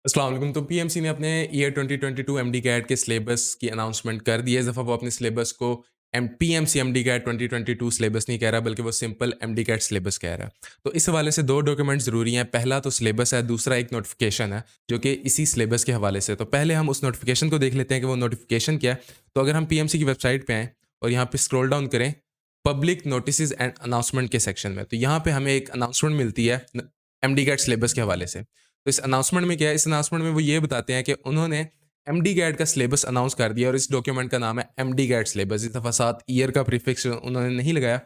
अस्सलाम वालेकुम। तो पीएमसी ने अपने ईयर 2022 एमडी कैट के सिलेबस की अनाउंसमेंट कर दी है। इस दफ़ा वो अपने सिलेबस को पीएमसी एमडी कैट 2022 सिलेबस नहीं कह रहा, बल्कि वो सिंपल एमडी कैट सिलेबस कह रहा है। तो इस हवाले से 2 डॉक्यूमेंट ज़रूरी हैं। पहला तो सिलेबस है, दूसरा एक नोटिफिकेशन है, जो कि इसी सिलेबस के हवाले से। तो पहले हम उस नोटिफिकेशन को देख लेते हैं कि वो नोटिफिकेशन क्या है। तो अगर हम पीएमसी की वेबसाइट पे आएँ और यहाँ पे स्क्रॉल डाउन करें, पब्लिक नोटिसेज़ एंड अनाउंसमेंट के सेक्शन में, तो यहाँ पे हमें एक अनाउंसमेंट मिलती है एमडी कैट सिलेबस के हवाले से। तो इस अनाउंसमेंट में क्या है, इस अनाउंसमेंट में वो ये बताते हैं कि उन्होंने एमडी कैट का सिलेबस अनाउंस कर दिया और इस डॉक्यूमेंट का नाम है एमडी कैट सिलेबस। इस दफ़ा साथ ईयर का प्रीफिक्स उन्होंने नहीं लगाया।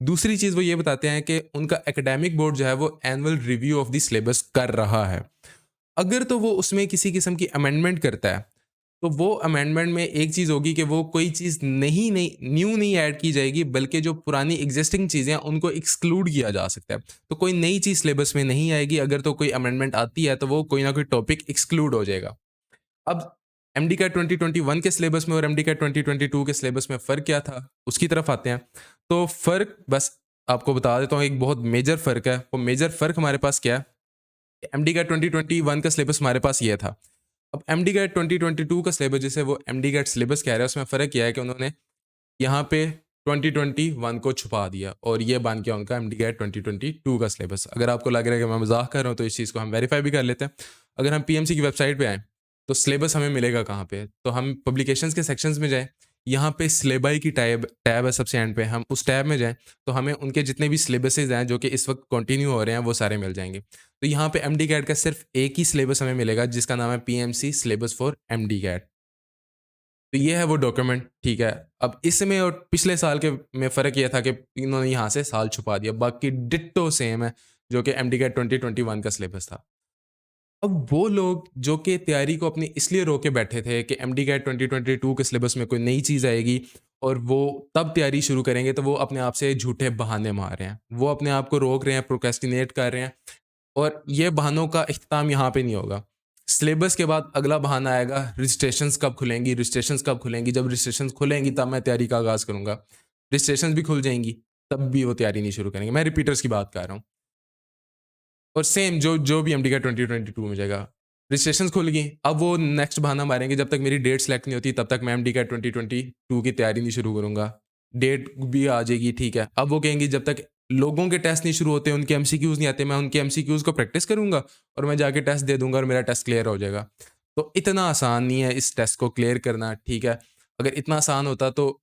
दूसरी चीज़ वो ये बताते हैं कि उनका एकेडमिक बोर्ड जो है वो annual review of the syllabus कर रहा है। अगर तो वो उसमें किसी किस्म की अमेंडमेंट करता है, तो वो अमेंडमेंट में एक चीज़ होगी कि वो कोई चीज़ न्यू नहीं ऐड की जाएगी, बल्कि जो पुरानी एग्ज़िस्टिंग चीज़ें हैं, उनको एक्सक्लूड किया जा सकता है। तो कोई नई चीज़ सिलेबस में नहीं आएगी, अगर तो कोई अमेंडमेंट आती है, तो वो कोई ना कोई टॉपिक एक्सक्लूड हो जाएगा। अब एमडी कैट 2021 के सिलेबस में और एमडी कैट 2022 के सिलेबस में फ़र्क क्या था, उसकी तरफ आते हैं। तो फ़र्क बस आपको बता देता हूँ, एक बहुत मेजर फ़र्क है। वो मेजर फ़र्क हमारे पास क्या है, एमडी कैट 2021 का सिलेबस हमारे पास ये था। अब एमडी कैट 2022 का सिलेबस, जिसे वो एमडी कैट सिलेबस कह रहे हैं, उसमें फ़र्क क्या है कि उन्होंने यहाँ पे 2021 को छुपा दिया और ये बन गया उनका एमडी कैट 2022 का सिलेबस। अगर आपको लग रहा है कि मैं मज़ाक कर रहा हूँ, तो इस चीज़ को हम वेरीफ़ाई भी कर लेते हैं। अगर हम पीएमसी की वेबसाइट पे आएँ, तो सिलेबस हमें मिलेगा कहाँ पे? तो हम पब्लिकेशंस के सेक्शंस में जाएँ, यहाँ पे सिलेबई की टैब टैब है सबसे एंड पे, हम उस टैब में जाएँ, तो हमें उनके जितने भी सिलेबसेज़ हैं, जो कि इस वक़्त कंटिन्यू हो रहे हैं, वो सारे मिल जाएँगे। तो यहाँ पे एमडी कैट का सिर्फ़ एक ही सिलेबस हमें मिलेगा, जिसका नाम है PMC syllabus for MDCAT. तो ये है वो डॉक्यूमेंट, ठीक है। अब इसमें और पिछले साल के में फ़र्क ये था कि इन्होंने यहाँ से साल छुपा दिया, बाकी डिट्टो सेम है, जो कि एमडी कैट 2021 का सिलेबस था। अब वो लोग जो कि तैयारी को अपनी इसलिए रोके बैठे थे कि एमडी कैट 2022 के सिलेबस में कोई नई चीज़ आएगी और वो तब तैयारी शुरू करेंगे, तो वो अपने आप से झूठे बहाने मार रहे हैं। वो अपने आप को रोक रहे हैं, प्रोक्रेस्टिनेट कर रहे हैं। और ये बहानों का इख्तिताम यहाँ पे नहीं होगा। सिलेबस के बाद अगला बहाना आएगा, रजिस्ट्रेशंस कब खुलेंगी, रजिस्ट्रेशंस कब खुलेंगी? जब रजिस्ट्रेशंस खुलेंगी तब मैं तैयारी का आगाज़ करूँगा। रजिस्ट्रेशंस भी खुल जाएँगी, तब भी वो तैयारी नहीं शुरू करेंगे। मैं रिपीटर्स की बात कर रहा हूँ। और सेम जो जो भी एमडी का 2022 में जाएगा, रजिस्ट्रेशंस खुल गई, अब वो नेक्स्ट बहाना मारेंगे, जब तक मेरी डेट सेलेक्ट नहीं होती तब तक मैं एमडी का 2022 की तैयारी नहीं शुरू करूँगा। डेट भी आ जाएगी, ठीक है। अब वो कहेंगे जब तक लोगों के टेस्ट नहीं शुरू होते, उनके एमसीक्यूज़ नहीं आते, मैं उनके एमसीक्यूज़ को प्रैक्टिस करूँगा और मैं जाके टेस्ट दे दूँगा और मेरा टेस्ट क्लियर हो जाएगा। तो इतना आसान नहीं है इस टेस्ट को क्लियर करना, ठीक है। अगर इतना आसान होता तो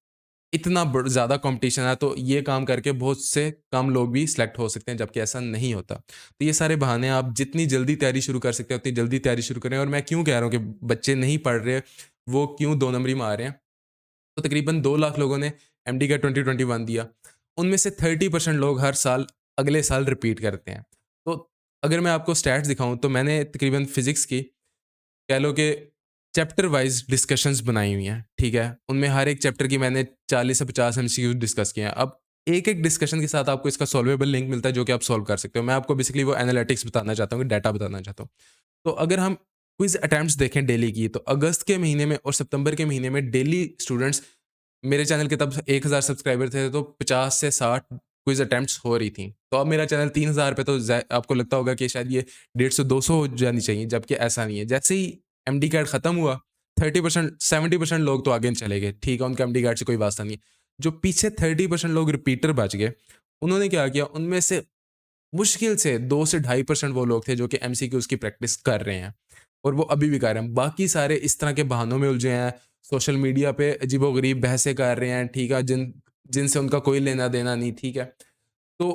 इतना ज़्यादा कंपटीशन है, तो ये काम करके बहुत से कम लोग भी सिलेक्ट हो सकते हैं, जबकि ऐसा नहीं होता। तो ये सारे बहाने, आप जितनी जल्दी तैयारी शुरू कर सकते हैं, उतनी जल्दी तैयारी शुरू करें। और मैं क्यों कह रहा हूँ कि बच्चे नहीं पढ़ रहे, वो क्यों 2 नंबरी मार रहे हैं। तो तकरीबन 2 लाख लोगों ने एमडी का 2021 दिया। उनमें से 30% लोग हर साल अगले साल रिपीट करते हैं। तो अगर मैं आपको स्टैट्स दिखाऊँ, तो मैंने तकरीबन फिज़िक्स की, कह लो कि चैप्टर वाइज़ डिस्कशंस बनाई हुई हैं, ठीक है? उनमें हर एक चैप्टर की मैंने 40 से 50 एमसीक्यूज़ डिस्कस किए हैं। अब एक-एक डिस्कशन के साथ आपको इसका सॉल्वेबल लिंक मिलता है, जो कि आप सॉल्व कर सकते हो। मैं आपको बेसिकली वो एनालिटिक्स बताना चाहता हूँ, डाटा बताना चाहता हूँ। तो अगर हम क्विज़ अटेम्प्ट्स देखें डेली की, तो अगस्त के महीने में और सितंबर के महीने में डेली स्टूडेंट्स, मेरे चैनल के तब 1000 सब्सक्राइबर थे, तो 50 से 60 क्विज़ अटेम्प्ट्स हो रही थी। तो अब मेरा चैनल 3000 पे, तो आपको लगता होगा कि शायद ये 150 200 हो जानी चाहिए, जबकि ऐसा नहीं है। जैसे ही एमडी कार्ड खत्म हुआ, 30% 70% लोग तो आगे चले गए, ठीक है, उनका एमडी कार्ड से कोई वास्ता नहीं है। जो पीछे 30% लोग रिपीटर बच गए, उन्होंने क्या किया, उनमें से मुश्किल से 2 से 2.5% वो लोग थे जो कि एमसीक्यूज़ की प्रैक्टिस कर रहे हैं और वो अभी भी कर रहे हैं। बाकी सारे इस तरह के बहानों में उलझे हैं, सोशल मीडिया पे अजीबो-गरीब बहसें कर रहे हैं, ठीक है, जिनसे उनका कोई लेना-देना नहीं, ठीक है। तो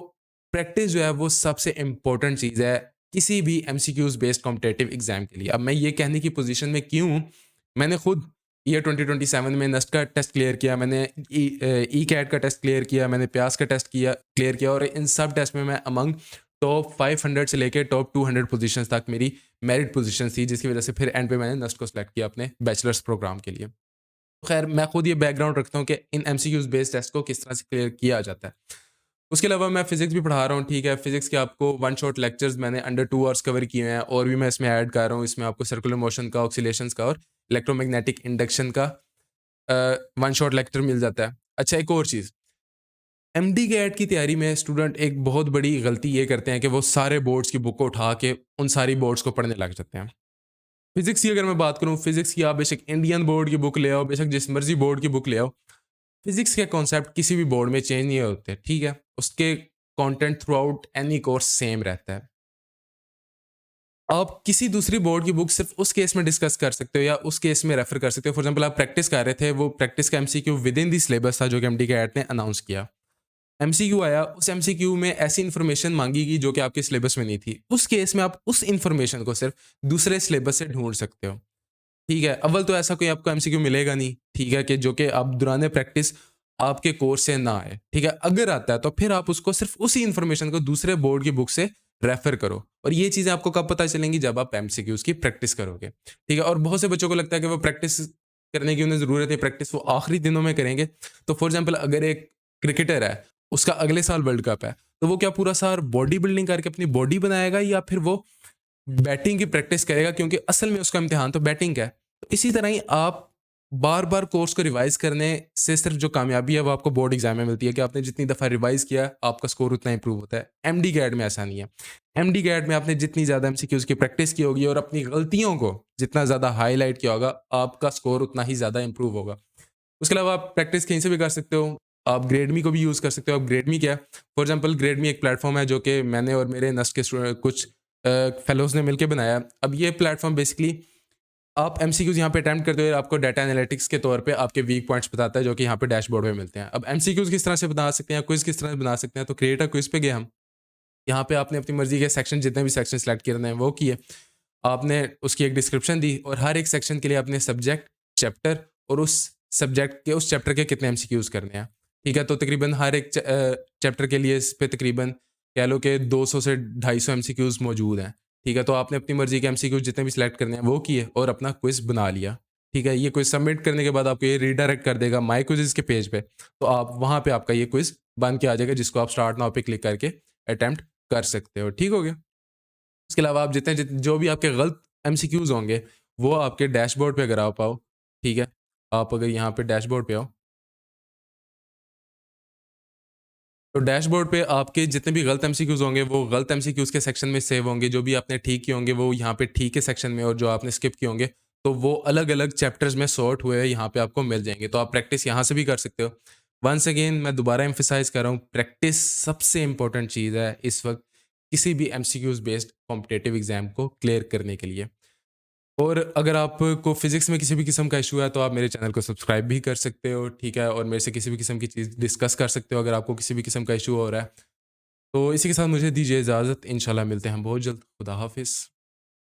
प्रैक्टिस जो है वो सबसे इम्पोर्टेंट चीज़ है किसी भी एमसीक्यूज़ बेस्ड कॉम्पिटिटिव एग्ज़ाम के लिए। अब मैं ये कहने की पोज़ीशन में क्यों हूँ, मैंने खुद ईयर 2027 में नेस्ट का टेस्ट क्लियर किया, मैंने ई-कैट का टेस्ट क्लियर किया, मैंने प्यास का टेस्ट क्लियर किया और इन सब टेस्ट में मैं अमंग टॉप 500 से लेके टॉप 200 पोज़ीशंस तक मेरी मेरिट पोज़ीशन थी, जिसकी वज़ह से फिर एंड पे मैंने नेस्ट को सेलेक्ट किया अपने बैचलर्स प्रोग्राम के लिए। तो खैर, मैं खुद ये बैकग्राउंड रखता हूँ कि इन एमसीक्यूज़ बेस्ड टेस्ट को किस तरह से क्लियर किया जाता है। उसके अलावा मैं फिज़िक्स भी पढ़ा रहा हूँ, ठीक है। फिज़िक्स के आपको वन शॉट लेक्चर्स मैंने अंडर 2 आवर्स कवर किए हैं और भी मैं इसमें ऐड कर रहा हूँ। इसमें आपको सर्कुलर मोशन का, ऑक्सीलेशंस का और इलेक्ट्रोमैग्नेटिक इंडक्शन का वन शॉट लेक्चर मिल जाता है। अच्छा, एक और चीज़, एमडी कैट की तैयारी में स्टूडेंट एक बहुत बड़ी गलती ये करते हैं कि वो सारे बोर्ड्स की बुक को उठा के उन सारी बोर्ड्स को पढ़ने लग जाते हैं। फिज़िक्स की अगर मैं बात करूँ, फिज़िक्स की आप बेशक इंडियन बोर्ड की बुक ले आओ, बेशक जिस मर्ज़ी बोर्ड की बुक ले आओ, फिज़िक्स के कॉन्सेप्ट किसी भी बोर्ड में चेंज नहीं होते, ठीक है? उसके content through out any course same रहता है। आप किसी दूसरी बोर्ड की बुक सिर्फ़ उस केस में डिस्कस कर सकते हो या उस केस में रेफ़र कर सकते हो। फॉर एग्ज़ाम्पल आप प्रैक्टिस कर रहे थे, वो प्रैक्टिस का एमसीक्यू विदिन द सिलेबस था जो कि एमडी कैट ने अनाउंस किया। एमसीक्यू आया, उस एमसीक्यू में ऐसी इन्फॉर्मेशन माँगी गई जो कि आपके सिलेबस में नहीं थी। उस केस में आप उस इन्फॉर्मेशन को सिर्फ़ दूसरे सिलेबस से ढूँढ सकते हो। ठीक है, अव्वल तो ऐसा कोई आपको एमसीक्यू मिलेगा नहीं, ठीक है, कि जो कि आप दौरान प्रैक्टिस आपके कोर्स से ना आए, ठीक है? अगर आता है तो फिर आप उसको सिर्फ़ उसी इन्फॉर्मेशन को दूसरे बोर्ड की बुक से रेफ़र करो और ये चीज़ें आपको कब पता चलेंगी जब आप एमसीक्यूज़ की प्रैक्टिस करोगे, ठीक है? और बहुत से बच्चों को लगता है कि वो प्रैक्टिस करने की उन्हें ज़रूरत है, प्रैक्टिस वो आखिरी दिनों में करेंगे। तो फॉर एग्ज़ाम्पल अगर एक क्रिकेटर है, उसका अगले साल वर्ल्ड कप है, तो वो क्या पूरा साल बॉडी बिल्डिंग करके अपनी बॉडी बनाएगा या फिर वो बैटिंग की प्रैक्टिस करेगा क्योंकि असल में उसका इम्तिहान तो बैटिंग का है। तो इसी तरह ही आप बार-बार कोर्स को रिवाइज़ करने से सिर्फ़ जो कामयाबी है वो आपको बोर्ड एग्ज़ाम में मिलती है कि आपने जितनी दफ़ा रिवाइज़ किया, आपका स्कोर उतना इंप्रूव होता है। एमडी कैट में ऐसा नहीं है। एमडी कैट में आपने जितनी ज़्यादा एमसीक्यूज़ की प्रैक्टिस की होगी और अपनी गलतियों को जितना ज़्यादा हाइलाइट किया होगा, आपका स्कोर उतना ही ज़्यादा इंप्रूव होगा। उसके अलावा आप प्रैक्टिस कहीं से भी कर सकते हो। आप ग्रेडमी को भी यूज़ कर सकते हो। अब ग्रेडमी क्या है? फॉर एग्ज़ाम्पल ग्रेडमी एक प्लेटफ़ॉर्म है जो कि मैंने और मेरे नस्ट के कुछ फेलोज़ ने मिलके बनाया है। अब ये प्लेटफ़ॉर्म बेसिकली आप एमसीक्यूज़ यहाँ पे अटेम्प्ट करते हुए आपको डाटा एनालिटिक्स के तौर पे आपके वीक पॉइंट्स बताता है जो कि यहाँ पे डैशबोर्ड में मिलते हैं। अब एमसीक्यूज़ किस तरह से बना सकते हैं, क्विज़ किस तरह से बना सकते हैं, तो क्रिएट अ क्विज़ पे गए हम। यहाँ पे आपने अपनी मर्ज़ी के सेक्शन जितने भी सेक्शन सेलेक्ट करने हैं वो किए। आपने उसकी एक डिस्क्रिप्शन दी और हर एक सेक्शन के लिए आपने सब्जेक्ट, चैप्टर और उस सब्जेक्ट के उस चैप्टर के कितने एमसीक्यूज़ करने हैं। ठीक है? तो तकरीबन हर एक चैप्टर के लिए इस पे तकरीबन कह लो कि 200 से 250 एमसीक्यूज़ मौजूद हैं। ठीक है? तो आपने अपनी मर्ज़ी के एमसीक्यूज़ जितने भी सिलेक्ट करने हैं वो किए और अपना क्विज़ बना लिया। ठीक है? ये क्विज़ सबमिट करने के बाद आपको ये रीडायरेक्ट कर देगा माय क्विज़ेज़ के पेज पे। तो आप वहाँ पे आपका ये क्विज़ बन के आ जाएगा जिसको आप स्टार्ट नाउ पे क्लिक करके अटेम्प्ट कर सकते हो। ठीक हो गया? इसके अलावा आप जो भी आपके गलत एमसीक्यूज़ होंगे, वो आपके डैशबोर्ड पे अगर आप आओ, ठीक है? आप अगर यहाँ पे डैशबोर्ड पे आओ, तो डैशबोर्ड पे आपके जितने भी गलत एमसीक्यूज़ होंगे, वो गलत एमसीक्यूज़ के सेक्शन में सेव होंगे। जो भी आपने ठीक किए होंगे, वो यहाँ पे ठीक के सेक्शन में और जो आपने स्किप किए होंगे, तो वो अलग-अलग चैप्टर्स में सॉर्ट हुए यहाँ पे आपको मिल जाएँगे। तो आप प्रैक्टिस यहाँ से भी कर सकते हो। वन्स अगेन मैं दोबारा एम्फसाइज़ कर रहा हूँ, प्रैक्टिस सबसे इम्पोर्टेंट चीज़ है इस वक़्त किसी भी एमसीक्यूज़ बेस्ड कॉम्पिटिटिव एग्ज़ाम को क्लियर करने के लिए। और अगर आपको फिज़िक्स में किसी भी किस्म का इश्यू है तो आप मेरे चैनल को सब्सक्राइब भी कर सकते हो, ठीक है? और मेरे से किसी भी किस्म की चीज़ डिस्कस कर सकते हो अगर आपको किसी भी किस्म का इश्यू हो रहा है। तो इसी के साथ मुझे दीजिए इजाज़त, इंशाल्लाह मिलते हैं बहुत जल्द। खुदा हाफ़िज़।